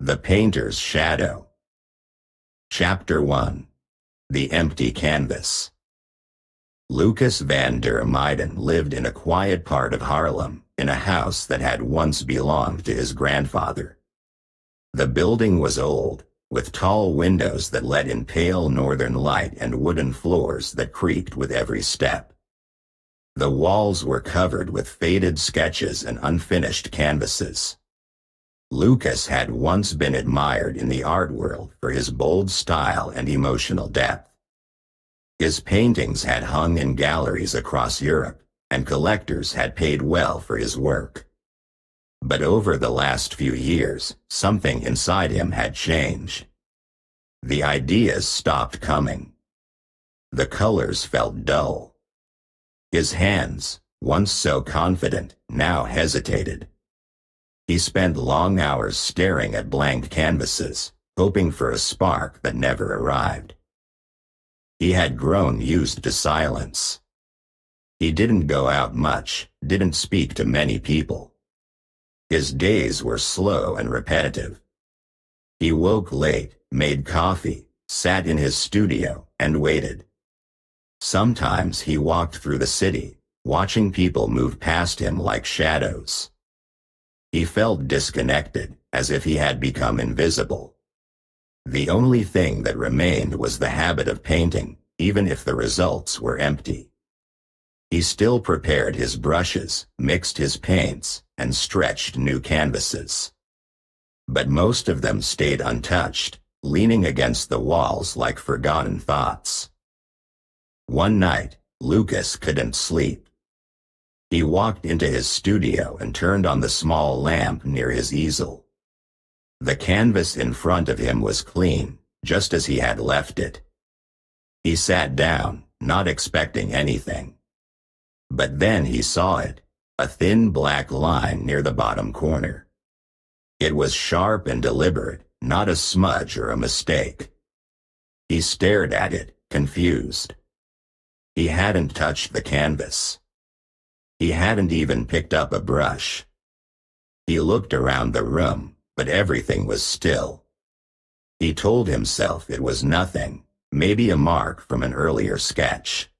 The Painter's Shadow. Chapter 1. The Empty Canvas. Lukas van der Meijden lived in a quiet part of Haarlem, in a house that had once belonged to his grandfather. The building was old, with tall windows that let in pale northern light and wooden floors that creaked with every step. The walls were covered with faded sketches and unfinished canvases. Lukas had once been admired in the art world for his bold style and emotional depth. His paintings had hung in galleries across Europe, and collectors had paid well for his work. But over the last few years, something inside him had changed. The ideas stopped coming. The colors felt dull. His hands, once so confident, now hesitated. He spent long hours staring at blank canvases, hoping for a spark that never arrived. He had grown used to silence. He didn't go out much, didn't speak to many people. His days were slow and repetitive. He woke late, made coffee, sat in his studio, and waited. Sometimes he walked through the city, watching people move past him like shadows. He felt disconnected, as if he had become invisible. The only thing that remained was the habit of painting, even if the results were empty. He still prepared his brushes, mixed his paints, and stretched new canvases. But most of them stayed untouched, leaning against the walls like forgotten thoughts. One night, Lukas couldn't sleep. He walked into his studio and turned on the small lamp near his easel. The canvas in front of him was clean, just as he had left it. He sat down, not expecting anything. But then he saw it, a thin black line near the bottom corner. It was sharp and deliberate, not a smudge or a mistake. He stared at it, confused. He hadn't touched the canvas. He hadn't even picked up a brush. He looked around the room, but everything was still. He told himself it was nothing, maybe a mark from an earlier sketch.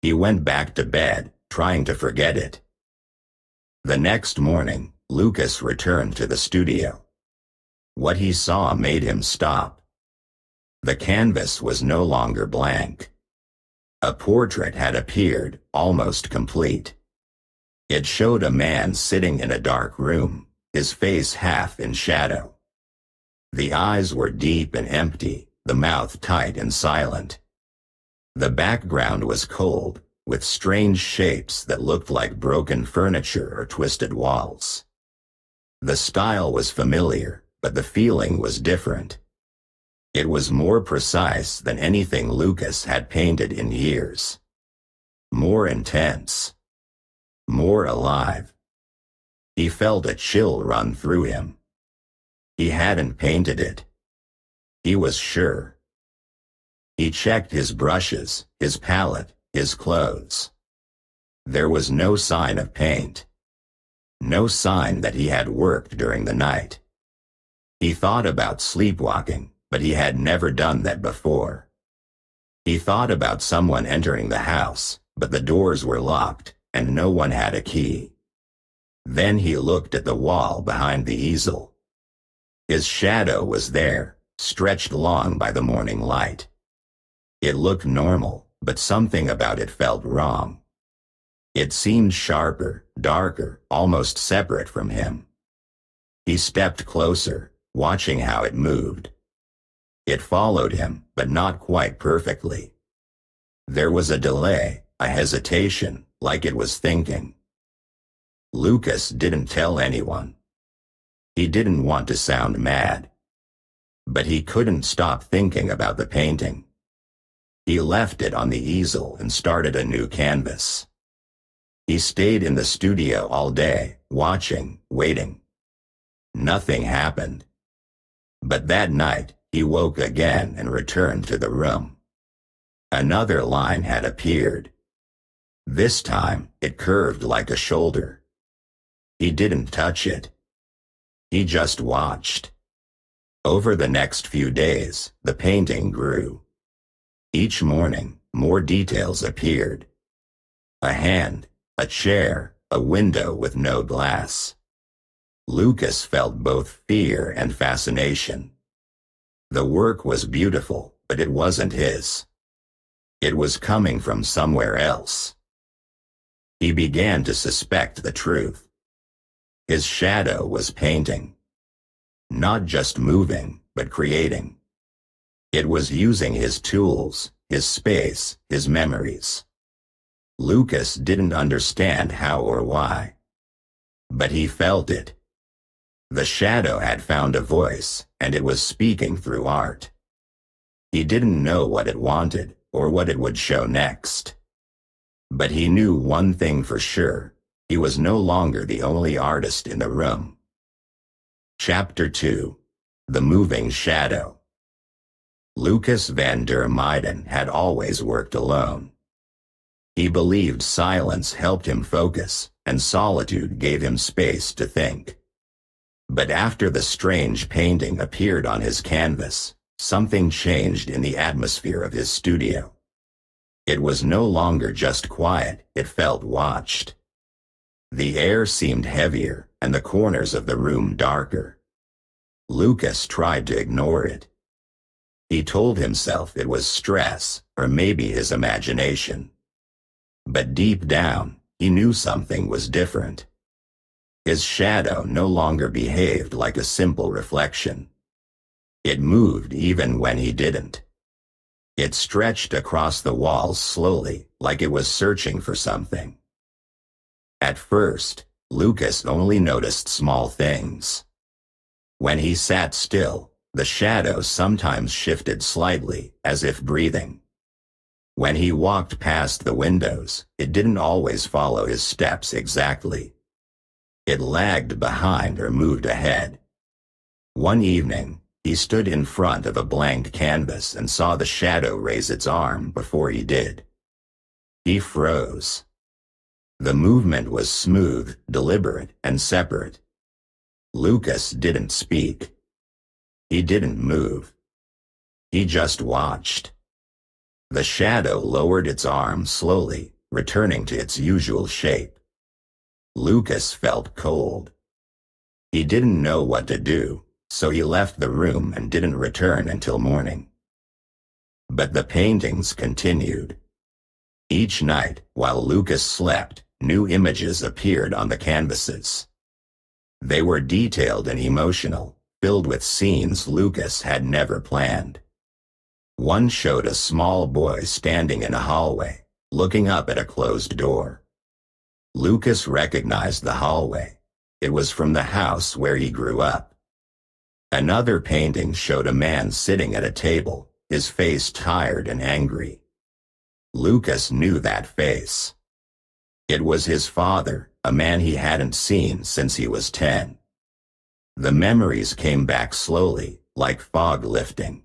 He went back to bed, trying to forget it. The next morning, Lukas returned to the studio. What he saw made him stop. The canvas was no longer blank. A portrait had appeared, almost complete. It showed a man sitting in a dark room, his face half in shadow. The eyes were deep and empty, the mouth tight and silent. The background was cold, with strange shapes that looked like broken furniture or twisted walls. The style was familiar, but the feeling was different. It was more precise than anything Lukas had painted in years. More intense. More alive. He felt a chill run through him. He hadn't painted it. He was sure. He checked his brushes, his palette, his clothes. There was no sign of paint. No sign that he had worked during the night. He thought about sleepwalking, but he had never done that before. He thought about someone entering the house, but the doors were locked, and no one had a key. Then he looked at the wall behind the easel. His shadow was there, stretched long by the morning light. It looked normal, but something about it felt wrong. It seemed sharper, darker, almost separate from him. He stepped closer, watching how it moved. It followed him, but not quite perfectly. There was a delay, a hesitation, like it was thinking. Lukas didn't tell anyone. He didn't want to sound mad. But he couldn't stop thinking about the painting. He left it on the easel and started a new canvas. He stayed in the studio all day, watching, waiting. Nothing happened. But that night, he woke again and returned to the room. Another line had appeared. This time, it curved like a shoulder. He didn't touch it. He just watched. Over the next few days, the painting grew. Each morning, more details appeared. A hand, a chair, a window with no glass. Lukas felt both fear and fascination. The work was beautiful, but it wasn't his. It was coming from somewhere else. He began to suspect the truth. His shadow was painting. Not just moving, but creating. It was using his tools, his space, his memories. Lukas didn't understand how or why. But he felt it. The shadow had found a voice, and it was speaking through art. He didn't know what it wanted, or what it would show next. But he knew one thing for sure: he was no longer the only artist in the room. Chapter 2. The Moving Shadow. Lukas van der Meijden had always worked alone. He believed silence helped him focus, and solitude gave him space to think. But after the strange painting appeared on his canvas, something changed in the atmosphere of his studio. It was no longer just quiet, it felt watched. The air seemed heavier, and the corners of the room darker. Lukas tried to ignore it. He told himself it was stress, or maybe his imagination. But deep down, he knew something was different. His shadow no longer behaved like a simple reflection. It moved even when he didn't. It stretched across the walls slowly, like it was searching for something. At first, Lukas only noticed small things. When he sat still, the shadow sometimes shifted slightly, as if breathing. When he walked past the windows, it didn't always follow his steps exactly. It lagged behind or moved ahead. One evening, he stood in front of a blank canvas and saw the shadow raise its arm before he did. He froze. The movement was smooth, deliberate, and separate. Lukas didn't speak. He didn't move. He just watched. The shadow lowered its arm slowly, returning to its usual shape. Lukas felt cold. He didn't know what to do, so he left the room and didn't return until morning. But the paintings continued. Each night, while Lukas slept, new images appeared on the canvases. They were detailed and emotional, filled with scenes Lukas had never planned. One showed a small boy standing in a hallway, looking up at a closed door. Lukas recognized the hallway. It was from the house where he grew up. Another painting showed a man sitting at a table, his face tired and angry. Lukas knew that face. It was his father, a man he hadn't seen since he was 10. The memories came back slowly, like fog lifting.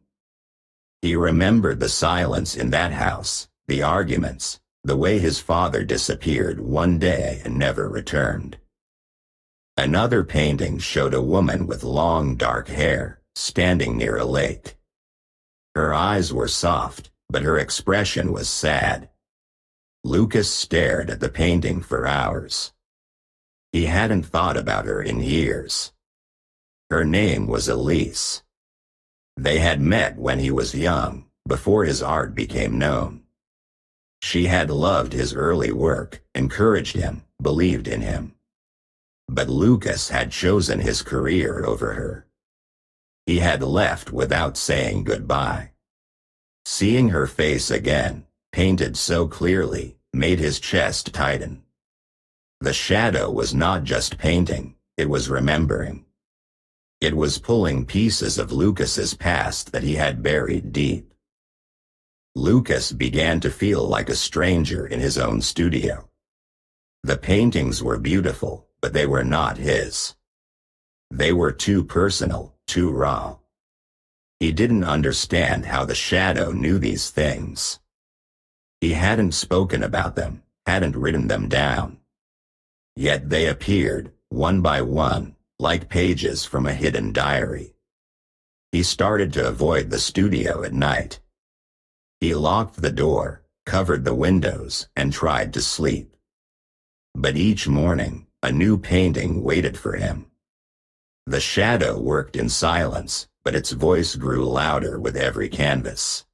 He remembered the silence in that house, the arguments, the way his father disappeared one day and never returned. Another painting showed a woman with long dark hair, standing near a lake. Her eyes were soft, but her expression was sad. Lukas stared at the painting for hours. He hadn't thought about her in years. Her name was Elise. They had met when he was young, before his art became known. She had loved his early work, encouraged him, believed in him. But Lukas had chosen his career over her. He had left without saying goodbye. Seeing her face again, painted so clearly, made his chest tighten. The shadow was not just painting, it was remembering. It was pulling pieces of Lukas's past that he had buried deep. Lukas began to feel like a stranger in his own studio. The paintings were beautiful, but they were not his. They were too personal, too raw. He didn't understand how the shadow knew these things. He hadn't spoken about them, hadn't written them down. Yet they appeared, one by one, like pages from a hidden diary. He started to avoid the studio at night. He locked the door, covered the windows, and tried to sleep. But each morning, a new painting waited for him. The shadow worked in silence, but its voice grew louder with every canvas.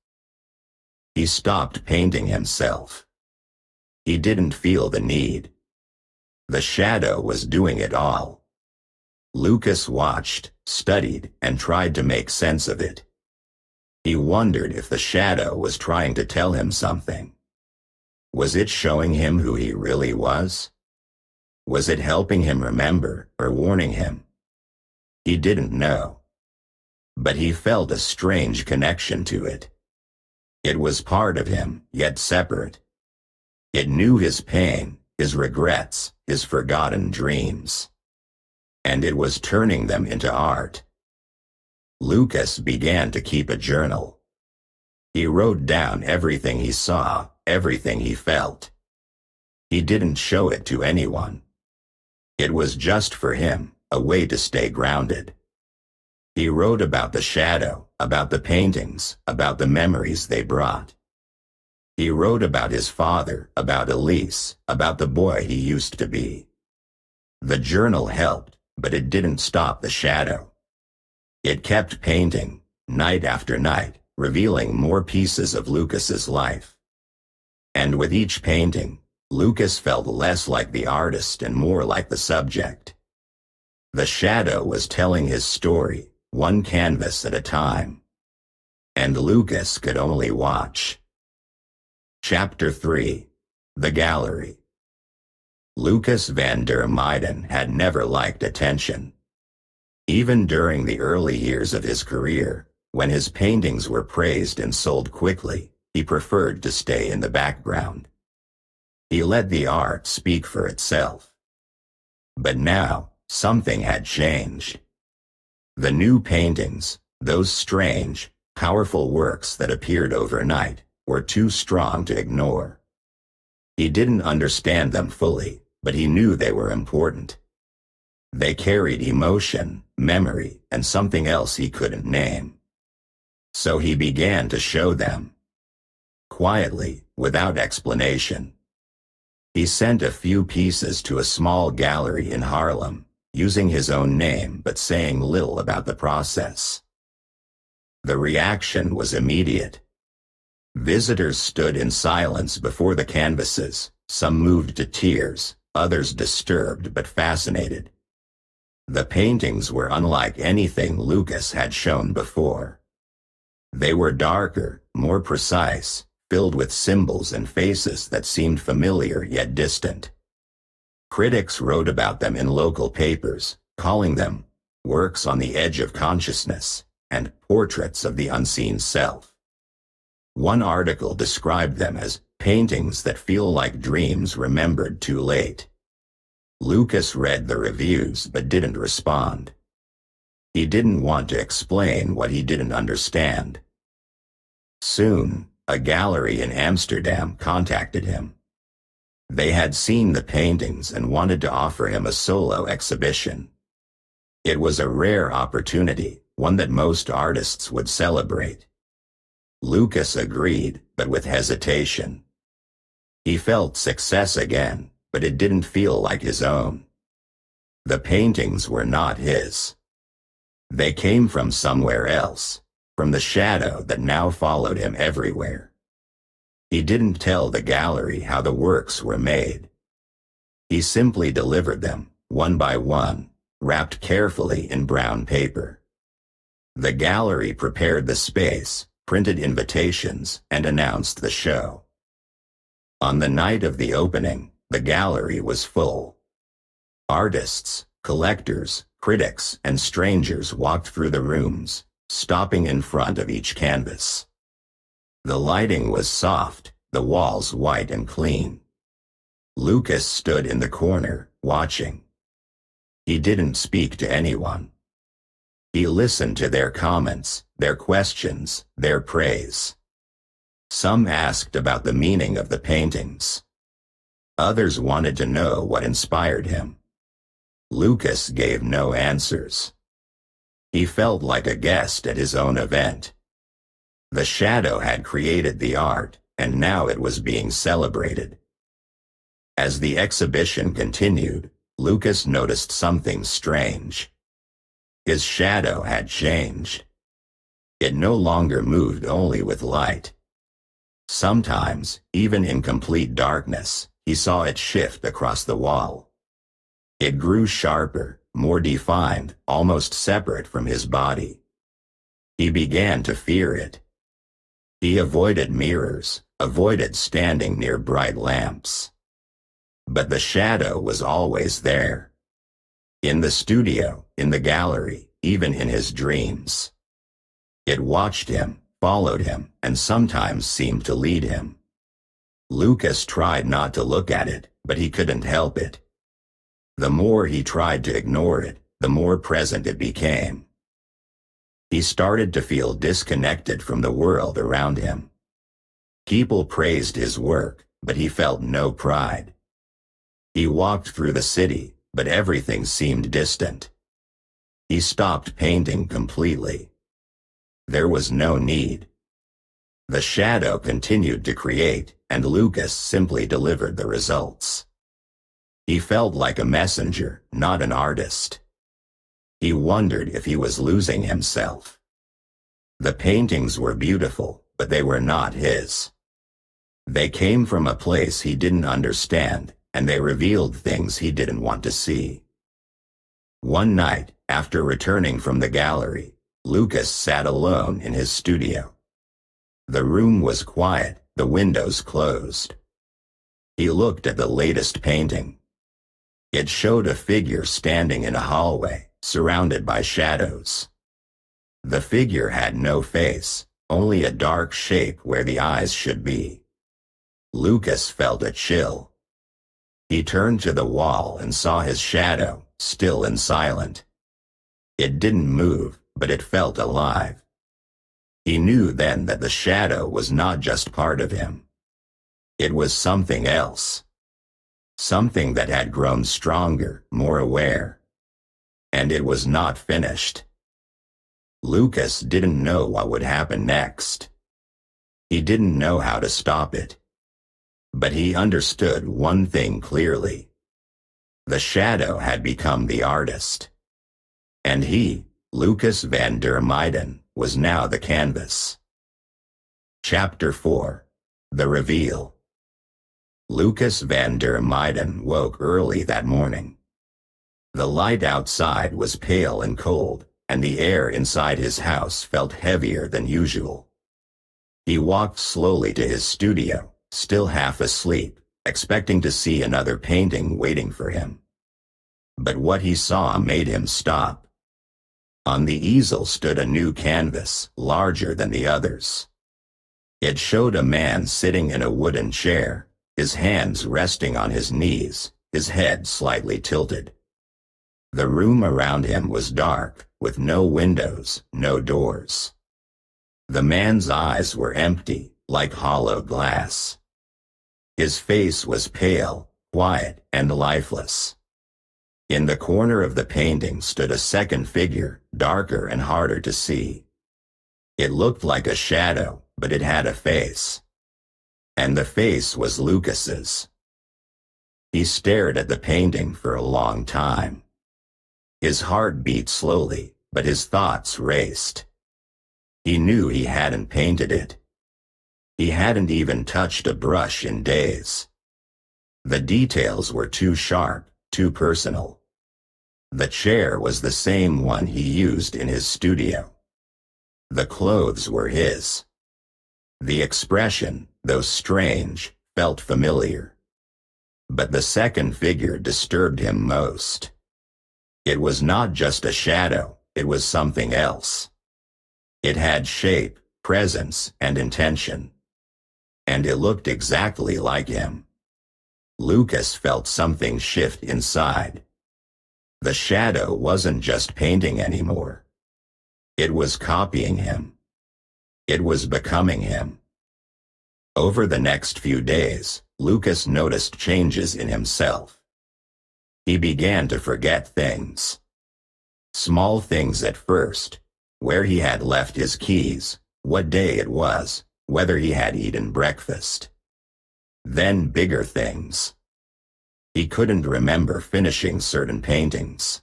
He stopped painting himself. He didn't feel the need. The shadow was doing it all. Lukas watched, studied, and tried to make sense of it. He wondered if the shadow was trying to tell him something. Was it showing him who he really was? Was it helping him remember or warning him? He didn't know. But he felt a strange connection to it. It was part of him, yet separate. It knew his pain, his regrets, his forgotten dreams. And it was turning them into art. Lukas began to keep a journal. He wrote down everything he saw, everything he felt. He didn't show it to anyone. It was just for him, a way to stay grounded. He wrote about the shadow, about the paintings, about the memories they brought. He wrote about his father, about Elise, about the boy he used to be. The journal helped, but it didn't stop the shadow. It kept painting, night after night, revealing more pieces of Lukas's life. And with each painting, Lukas felt less like the artist and more like the subject. The shadow was telling his story, one canvas at a time. And Lukas could only watch. Chapter 3. The Gallery. Lukas van der Meijden had never liked attention. Even during the early years of his career, when his paintings were praised and sold quickly, he preferred to stay in the background. He let the art speak for itself. But now, something had changed. The new paintings, those strange, powerful works that appeared overnight, were too strong to ignore. He didn't understand them fully, but he knew they were important. They carried emotion, memory, and something else he couldn't name. So he began to show them. Quietly, without explanation. He sent a few pieces to a small gallery in Haarlem, using his own name but saying little about the process. The reaction was immediate. Visitors stood in silence before the canvases, some moved to tears, others disturbed but fascinated. The paintings were unlike anything Lukas had shown before. They were darker, more precise, filled with symbols and faces that seemed familiar yet distant. Critics wrote about them in local papers, calling them works on the edge of consciousness and portraits of the unseen self. One article described them as paintings that feel like dreams remembered too late. Lukas read the reviews but didn't respond. He didn't want to explain what he didn't understand. Soon, a gallery in Amsterdam contacted him. They had seen the paintings and wanted to offer him a solo exhibition. It was a rare opportunity, one that most artists would celebrate. Lukas agreed, but with hesitation. He felt success again, but it didn't feel like his own. The paintings were not his. They came from somewhere else, from the shadow that now followed him everywhere. He didn't tell the gallery how the works were made. He simply delivered them, one by one, wrapped carefully in brown paper. The gallery prepared the space, printed invitations, and announced the show. On the night of the opening, the gallery was full. Artists, collectors, critics, and strangers walked through the rooms, stopping in front of each canvas. The lighting was soft, the walls white and clean. Lukas stood in the corner, watching. He didn't speak to anyone. He listened to their comments, their questions, their praise. Some asked about the meaning of the paintings. Others wanted to know what inspired him. Lukas gave no answers. He felt like a guest at his own event. The shadow had created the art, and now it was being celebrated. As the exhibition continued, Lukas noticed something strange. His shadow had changed. It no longer moved only with light. Sometimes, even in complete darkness, he saw it shift across the wall. It grew sharper, more defined, almost separate from his body. He began to fear it. He avoided mirrors, avoided standing near bright lamps. But the shadow was always there. In the studio, in the gallery, even in his dreams. It watched him, followed him, and sometimes seemed to lead him. Lukas tried not to look at it, but he couldn't help it. The more he tried to ignore it, the more present it became. He started to feel disconnected from the world around him. People praised his work, but he felt no pride. He walked through the city, but everything seemed distant. He stopped painting completely. There was no need. The shadow continued to create, and Lukas simply delivered the results. He felt like a messenger, not an artist. He wondered if he was losing himself. The paintings were beautiful, but they were not his. They came from a place he didn't understand, and they revealed things he didn't want to see. One night, after returning from the gallery, Lukas sat alone in his studio. The room was quiet, the windows closed. He looked at the latest painting. It showed a figure standing in a hallway, surrounded by shadows. The figure had no face, only a dark shape where the eyes should be. Lukas felt a chill. He turned to the wall and saw his shadow, still and silent. It didn't move, but it felt alive. He knew then that the shadow was not just part of him. It was something else. Something that had grown stronger, more aware. And it was not finished. Lukas didn't know what would happen next. He didn't know how to stop it. But he understood one thing clearly. The shadow had become the artist. And he, Lukas van der Meijden, was now the canvas. Chapter 4. The Reveal. Lukas van der Meijden woke early that morning. The light outside was pale and cold, and the air inside his house felt heavier than usual. He walked slowly to his studio, still half asleep, expecting to see another painting waiting for him. But what he saw made him stop. On the easel stood a new canvas, larger than the others. It showed a man sitting in a wooden chair, his hands resting on his knees, his head slightly tilted. The room around him was dark, with no windows, no doors. The man's eyes were empty, like hollow glass. His face was pale, quiet, and lifeless. In the corner of the painting stood a second figure, darker and harder to see. It looked like a shadow, but it had a face. And the face was Lukas's. He stared at the painting for a long time. His heart beat slowly, but his thoughts raced. He knew he hadn't painted it. He hadn't even touched a brush in days. The details were too sharp, too personal. The chair was the same one he used in his studio. The clothes were his. The expression, though strange, felt familiar. But the second figure disturbed him most. It was not just a shadow, it was something else. It had shape, presence, and intention. And it looked exactly like him. Lukas felt something shift inside. The shadow wasn't just painting anymore. It was copying him. It was becoming him. Over the next few days, Lukas noticed changes in himself. He began to forget things. Small things at first. Where he had left his keys, what day it was, whether he had eaten breakfast. Then bigger things. He couldn't remember finishing certain paintings.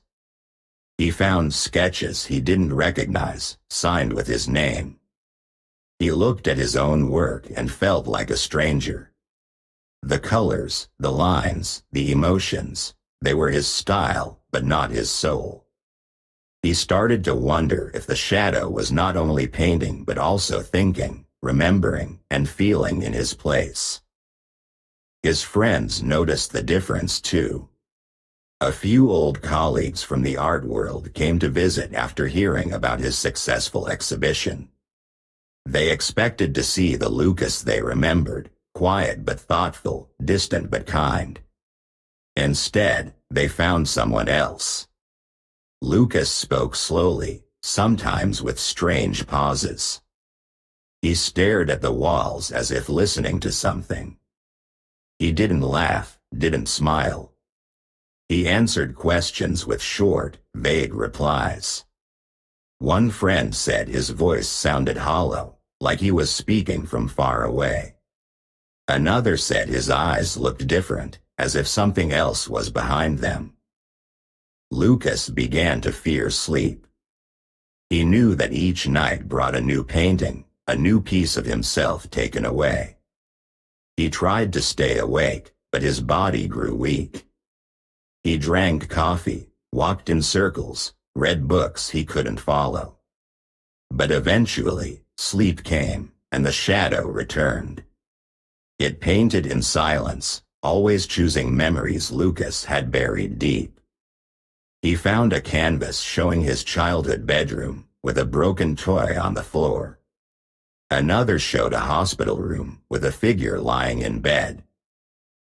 He found sketches he didn't recognize, signed with his name. He looked at his own work and felt like a stranger. The colors, the lines, the emotions, they were his style, but not his soul. He started to wonder if the shadow was not only painting but also thinking, remembering, and feeling in his place. His friends noticed the difference too. A few old colleagues from the art world came to visit after hearing about his successful exhibition. They expected to see the Lukas they remembered, quiet but thoughtful, distant but kind. Instead, they found someone else. Lukas spoke slowly, sometimes with strange pauses. He stared at the walls as if listening to something. He didn't laugh, didn't smile. He answered questions with short, vague replies. One friend said his voice sounded hollow, like he was speaking from far away. Another said his eyes looked different, as if something else was behind them. Lukas began to fear sleep. He knew that each night brought a new painting, a new piece of himself taken away. He tried to stay awake, but his body grew weak. He drank coffee, walked in circles, read books he couldn't follow. But eventually, sleep came, and the shadow returned. It painted in silence, always choosing memories Lukas had buried deep. He found a canvas showing his childhood bedroom, with a broken toy on the floor. Another showed a hospital room, with a figure lying in bed.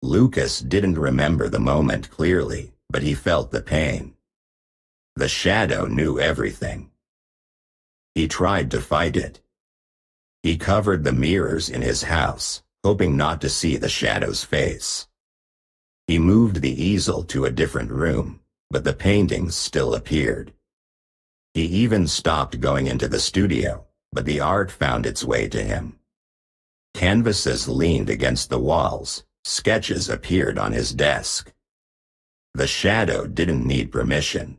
Lukas didn't remember the moment clearly, but he felt the pain. The shadow knew everything. He tried to fight it. He covered the mirrors in his house, hoping not to see the shadow's face. He moved the easel to a different room, but the paintings still appeared. He even stopped going into the studio, but the art found its way to him. Canvases leaned against the walls, sketches appeared on his desk. The shadow didn't need permission.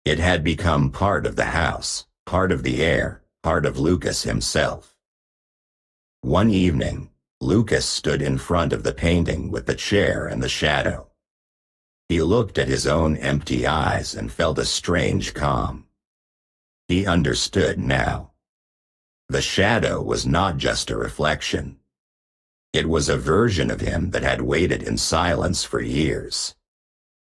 It had become part of the house, part of the air, part of Lukas himself. One evening, Lukas stood in front of the painting with the chair and the shadow. He looked at his own empty eyes and felt a strange calm. He understood now. The shadow was not just a reflection. It was a version of him that had waited in silence for years.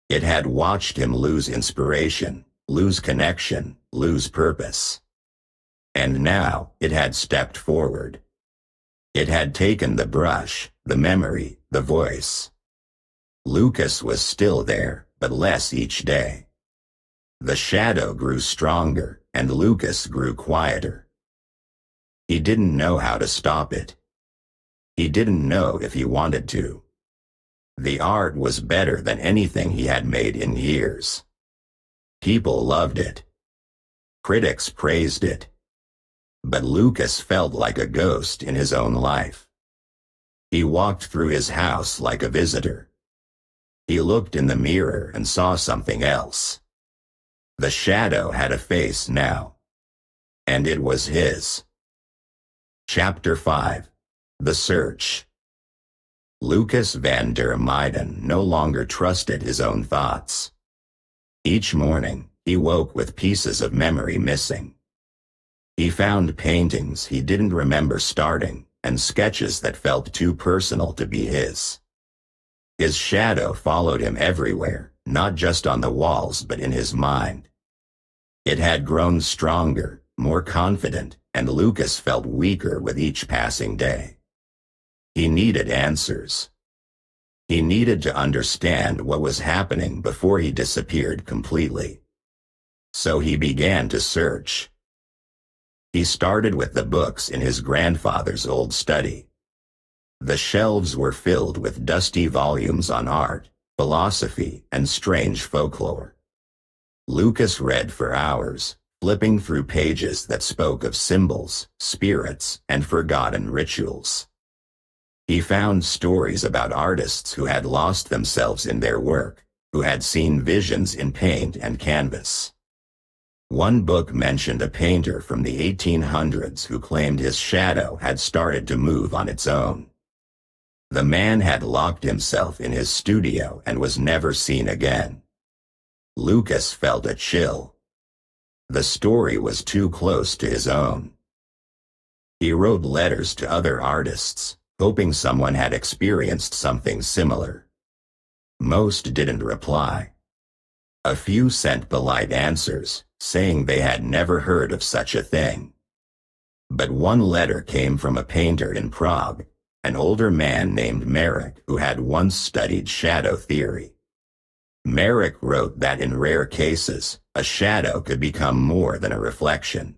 It had watched him lose inspiration, lose connection, lose purpose. And now it had stepped forward. It had taken the brush, the memory, the voice. Lukas was still there, but less each day. The shadow grew stronger, and Lukas grew quieter. He didn't know how to stop it. He didn't know if he wanted to. The art was better than anything he had made in years. People loved it. Critics praised it. But Lukas felt like a ghost in his own life. He walked through his house like a visitor. He looked in the mirror and saw something else. The shadow had a face now. And it was his. Chapter 5. The Search. Lukas van der Meijden no longer trusted his own thoughts. Each morning, he woke with pieces of memory missing. He found paintings he didn't remember starting, and sketches that felt too personal to be his. His shadow followed him everywhere, not just on the walls but in his mind. It had grown stronger, more confident, and Lukas felt weaker with each passing day. He needed answers. He needed to understand what was happening before he disappeared completely. So he began to search. He started with the books in his grandfather's old study. The shelves were filled with dusty volumes on art, philosophy, and strange folklore. Lukas read for hours, flipping through pages that spoke of symbols, spirits, and forgotten rituals. He found stories about artists who had lost themselves in their work, who had seen visions in paint and canvas. One book mentioned a painter from the 1800s who claimed his shadow had started to move on its own. The man had locked himself in his studio and was never seen again. Lukas felt a chill. The story was too close to his own. He wrote letters to other artists, hoping someone had experienced something similar. Most didn't reply. A few sent polite answers, saying they had never heard of such a thing. But one letter came from a painter in Prague, an older man named Marek who had once studied shadow theory. Marek wrote that in rare cases, a shadow could become more than a reflection.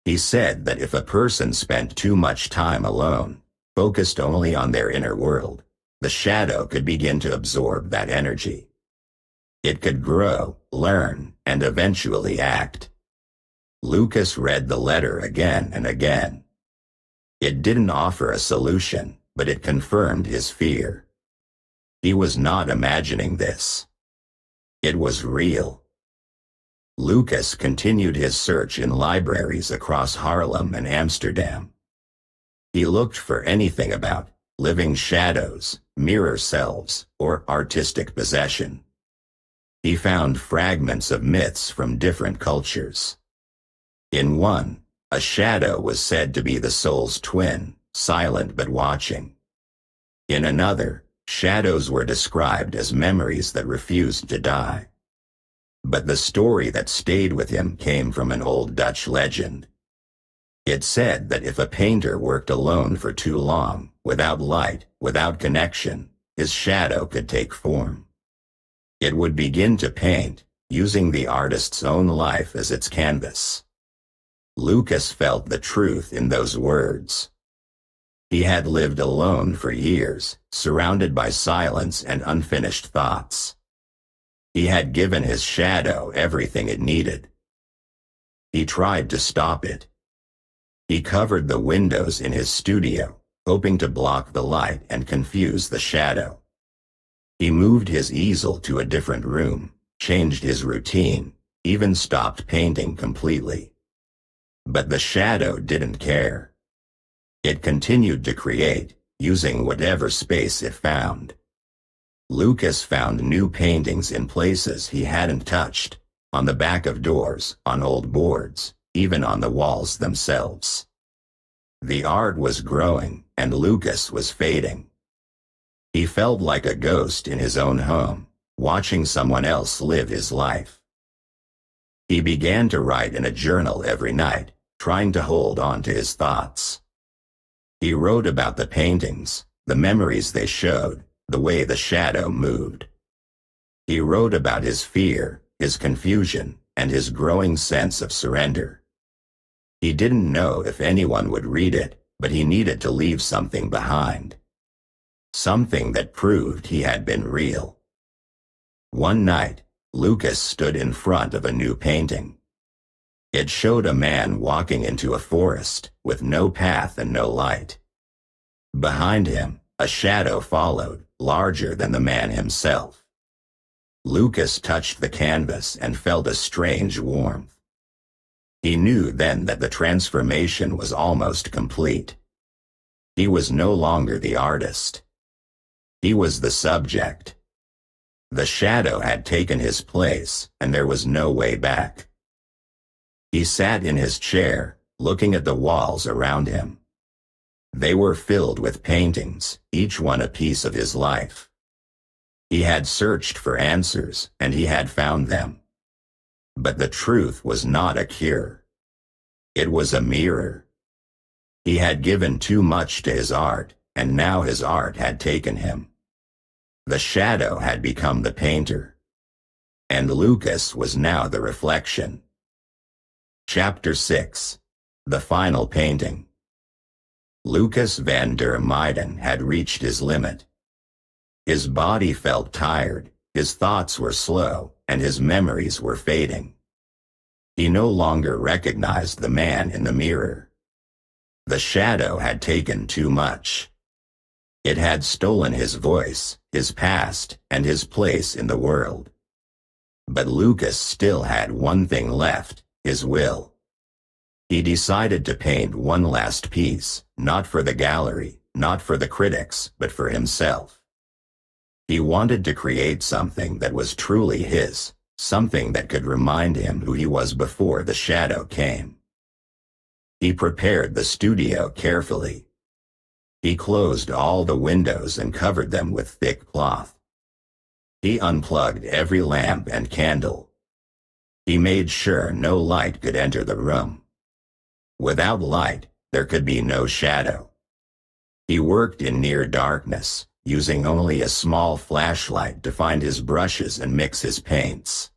He said that if a person spent too much time alone, focused only on their inner world, the shadow could begin to absorb that energy. It could grow, learn, and eventually act. Lukas read the letter again and again. It didn't offer a solution, but it confirmed his fear. He was not imagining this. It was real. Lukas continued his search in libraries across Haarlem and Amsterdam. He looked for anything about living shadows, mirror selves, or artistic possession. He found fragments of myths from different cultures. In one, a shadow was said to be the soul's twin, silent but watching. In another, shadows were described as memories that refused to die. But the story that stayed with him came from an old Dutch legend. It said that if a painter worked alone for too long, without light, without connection, his shadow could take form. It would begin to paint, using the artist's own life as its canvas. Lukas felt the truth in those words. He had lived alone for years, surrounded by silence and unfinished thoughts. He had given his shadow everything it needed. He tried to stop it. He covered the windows in his studio, hoping to block the light and confuse the shadow. He moved his easel to a different room, changed his routine, even stopped painting completely. But the shadow didn't care. It continued to create, using whatever space it found. Lukas found new paintings in places he hadn't touched, on the back of doors, on old boards, even on the walls themselves. The art was growing, and Lukas was fading. He felt like a ghost in his own home, watching someone else live his life. He began to write in a journal every night, trying to hold on to his thoughts. He wrote about the paintings, the memories they showed, the way the shadow moved. He wrote about his fear, his confusion, and his growing sense of surrender. He didn't know if anyone would read it, but he needed to leave something behind. Something that proved he had been real. One night, Lukas stood in front of a new painting. It showed a man walking into a forest, with no path and no light. Behind him, a shadow followed, larger than the man himself. Lukas touched the canvas and felt a strange warmth. He knew then that the transformation was almost complete. He was no longer the artist. He was the subject. The shadow had taken his place, and there was no way back. He sat in his chair, looking at the walls around him. They were filled with paintings, each one a piece of his life. He had searched for answers, and he had found them. But the truth was not a cure. It was a mirror. He had given too much to his art, and now his art had taken him. The shadow had become the painter. And Lukas was now the reflection. Chapter 6. The Final Painting. Lukas van der Meijden had reached his limit. His body felt tired, His thoughts were slow, and his memories were fading. He no longer recognized the man in the mirror. The shadow had taken too much. It had stolen his voice, his past, and his place in the world. But Lukas still had one thing left, his will. He decided to paint one last piece, not for the gallery, not for the critics, but for himself. He wanted to create something that was truly his, something that could remind him who he was before the shadow came. He prepared the studio carefully. He closed all the windows and covered them with thick cloth. He unplugged every lamp and candle. He made sure no light could enter the room. Without light, there could be no shadow. He worked in near darkness, using only a small flashlight to find his brushes and mix his paints.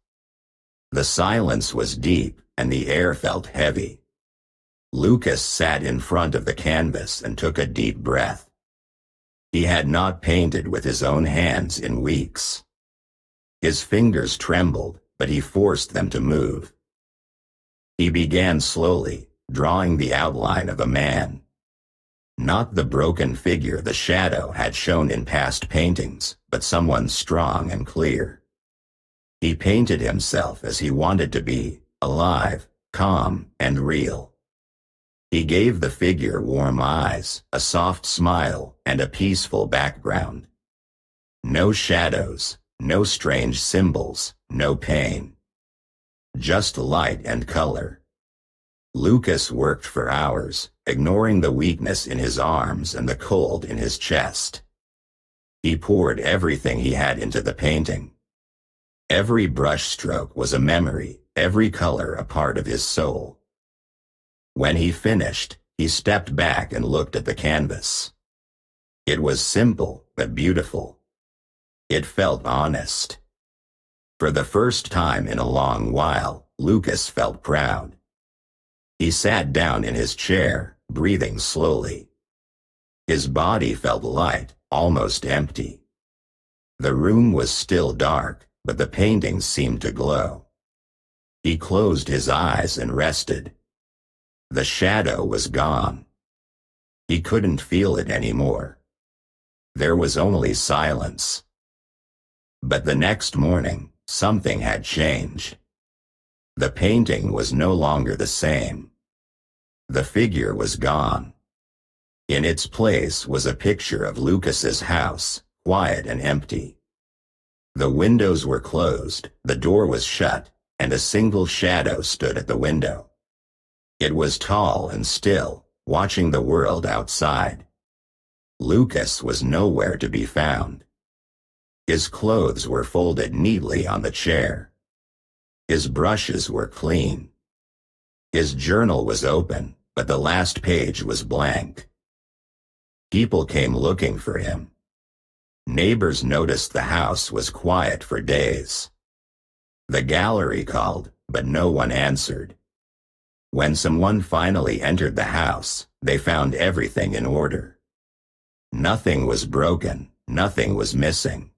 The silence was deep, and the air felt heavy. Lukas sat in front of the canvas and took a deep breath. He had not painted with his own hands in weeks. His fingers trembled, but he forced them to move. He began slowly, drawing the outline of a man. Not the broken figure the shadow had shown in past paintings, but someone strong and clear. He painted himself as he wanted to be, alive, calm, and real. He gave the figure warm eyes, a soft smile, and a peaceful background. No shadows, no strange symbols, no pain. Just light and color. Lukas worked for hours, ignoring the weakness in his arms and the cold in his chest. He poured everything he had into the painting. Every brushstroke was a memory, every color a part of his soul. When he finished, he stepped back and looked at the canvas. It was simple, but beautiful. It felt honest. For the first time in a long while, Lukas felt proud. He sat down in his chair, breathing slowly. His body felt light, almost empty. The room was still dark, but the paintings seemed to glow. He closed his eyes and rested. The shadow was gone. He couldn't feel it anymore. There was only silence. But the next morning, something had changed. The painting was no longer the same. The figure was gone. In its place was a picture of Lukas's house, quiet and empty. The windows were closed, the door was shut, and a single shadow stood at the window. It was tall and still, watching the world outside. Lukas was nowhere to be found. His clothes were folded neatly on the chair. His brushes were clean. His journal was open, but the last page was blank. People came looking for him. Neighbors noticed the house was quiet for days. The gallery called, but no one answered. When someone finally entered the house, they found everything in order. Nothing was broken, nothing was missing.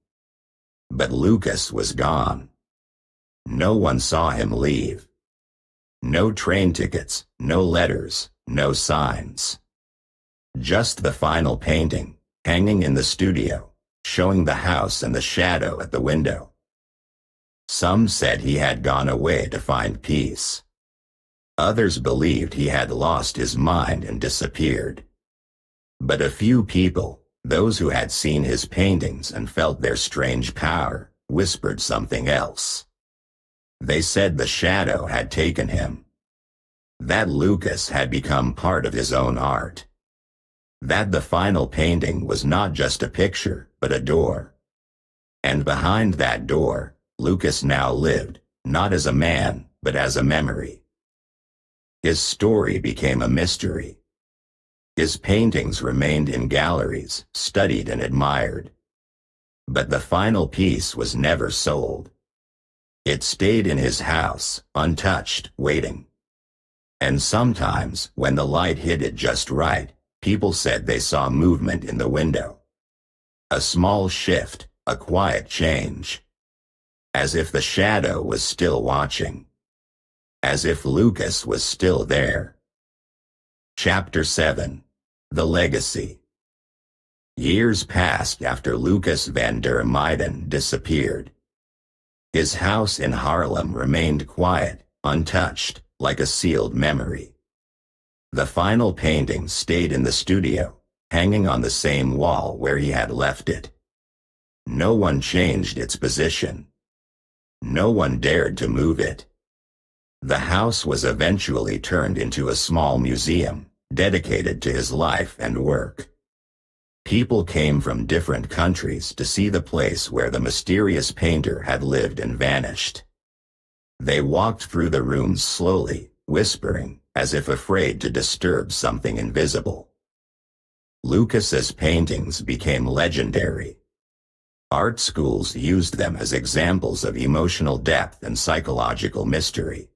But Lukas was gone. No one saw him leave. No train tickets, no letters, no signs. Just the final painting, hanging in the studio, showing the house and the shadow at the window. Some said he had gone away to find peace. Others believed he had lost his mind and disappeared. But a few people, those who had seen his paintings and felt their strange power, whispered something else. They said the shadow had taken him. That Lukas had become part of his own art. That the final painting was not just a picture, but a door. And behind that door, Lukas now lived, not as a man, but as a memory. His story became a mystery. His paintings remained in galleries, studied and admired. But the final piece was never sold. It stayed in his house, untouched, waiting. And sometimes, when the light hit it just right, people said they saw movement in the window. A small shift, a quiet change. as if the shadow was still watching, as if Lukas was still there. Chapter 7. The Legacy. Years passed after Lukas van der Meijden disappeared. His house in Haarlem remained quiet, untouched, like a sealed memory. The final painting stayed in the studio, hanging on the same wall where he had left it. No one changed its position. No one dared to move it. The house was eventually turned into a small museum, dedicated to his life and work. People came from different countries to see the place where the mysterious painter had lived and vanished. They walked through the rooms slowly, whispering, as if afraid to disturb something invisible. Lukas's paintings became legendary. Art schools used them as examples of emotional depth and psychological mystery.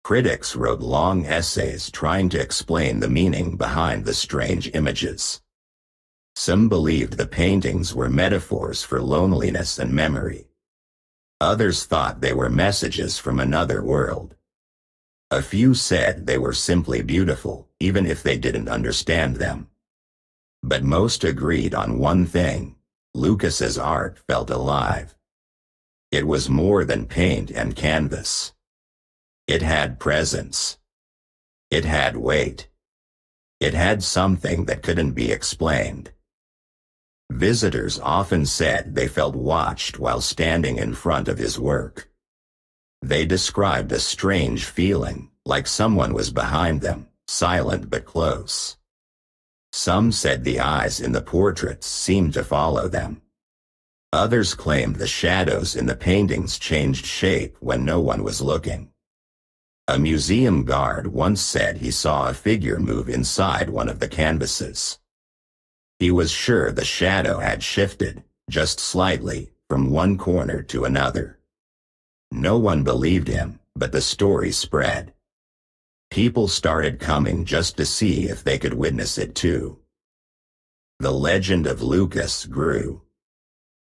Critics wrote long essays trying to explain the meaning behind the strange images. Some believed the paintings were metaphors for loneliness and memory. Others thought they were messages from another world. A few said they were simply beautiful, even if they didn't understand them. But most agreed on one thing: Lukas's art felt alive. It was more than paint and canvas. It had presence. It had weight. It had something that couldn't be explained. Visitors often said they felt watched while standing in front of his work. They described a strange feeling, like someone was behind them, silent but close. Some said the eyes in the portraits seemed to follow them. Others claimed the shadows in the paintings changed shape when no one was looking. A museum guard once said he saw a figure move inside one of the canvases. He was sure the shadow had shifted, just slightly, from one corner to another. No one believed him, but the story spread. People started coming just to see if they could witness it too. The legend of Lukas grew.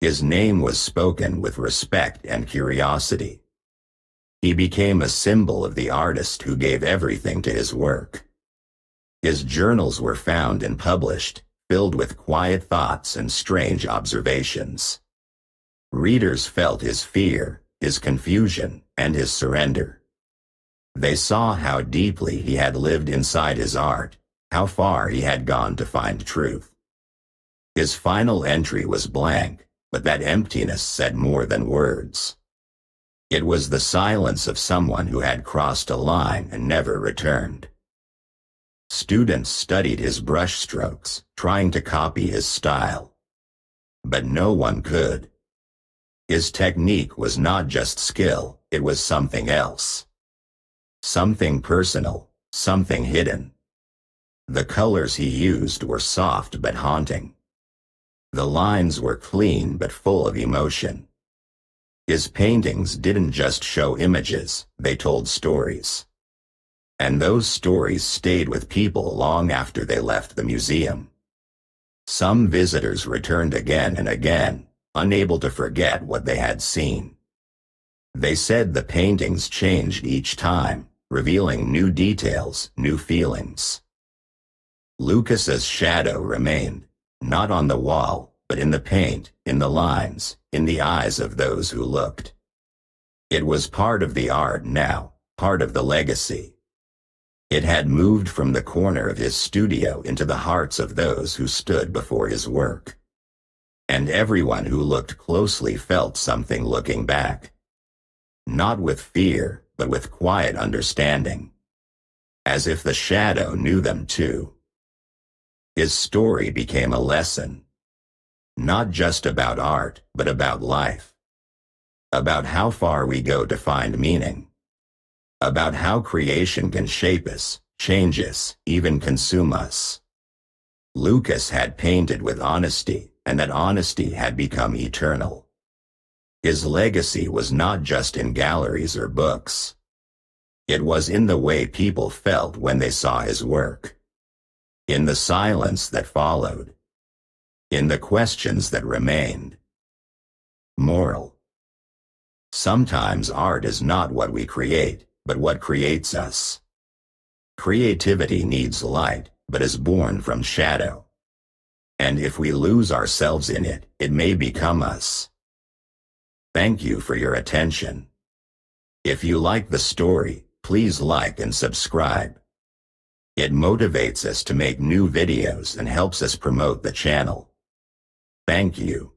His name was spoken with respect and curiosity. He became a symbol of the artist who gave everything to his work. His journals were found and published, filled with quiet thoughts and strange observations. Readers felt his fear, his confusion, and his surrender. They saw how deeply he had lived inside his art, how far he had gone to find truth. His final entry was blank, but that emptiness said more than words. It was the silence of someone who had crossed a line and never returned. Students studied his brushstrokes, trying to copy his style. But no one could. His technique was not just skill, it was something else. Something personal, something hidden. The colors he used were soft but haunting. The lines were clean but full of emotion. His paintings didn't just show images, they told stories. And those stories stayed with people long after they left the museum. Some visitors returned again and again, unable to forget what they had seen. They said the paintings changed each time, revealing new details, new feelings. Lukas's shadow remained, not on the wall, but in the paint, in the lines, in the eyes of those who looked. It was part of the art now, part of the legacy. It had moved from the corner of his studio into the hearts of those who stood before his work. And everyone who looked closely felt something looking back. Not with fear, but with quiet understanding. As if the shadow knew them too. His story became a lesson. Not just about art, but about life. About how far we go to find meaning. About how creation can shape us, change us, even consume us. Lukas had painted with honesty, and that honesty had become eternal. His legacy was not just in galleries or books. It was in the way people felt when they saw his work. In the silence that followed. In the questions that remained. Moral. Sometimes art is not what we create, but what creates us. Creativity needs light, but is born from shadow. And if we lose ourselves in it, it may become us. Thank you for your attention. If you like the story, please like and subscribe. It motivates us to make new videos and helps us promote the channel. Thank you.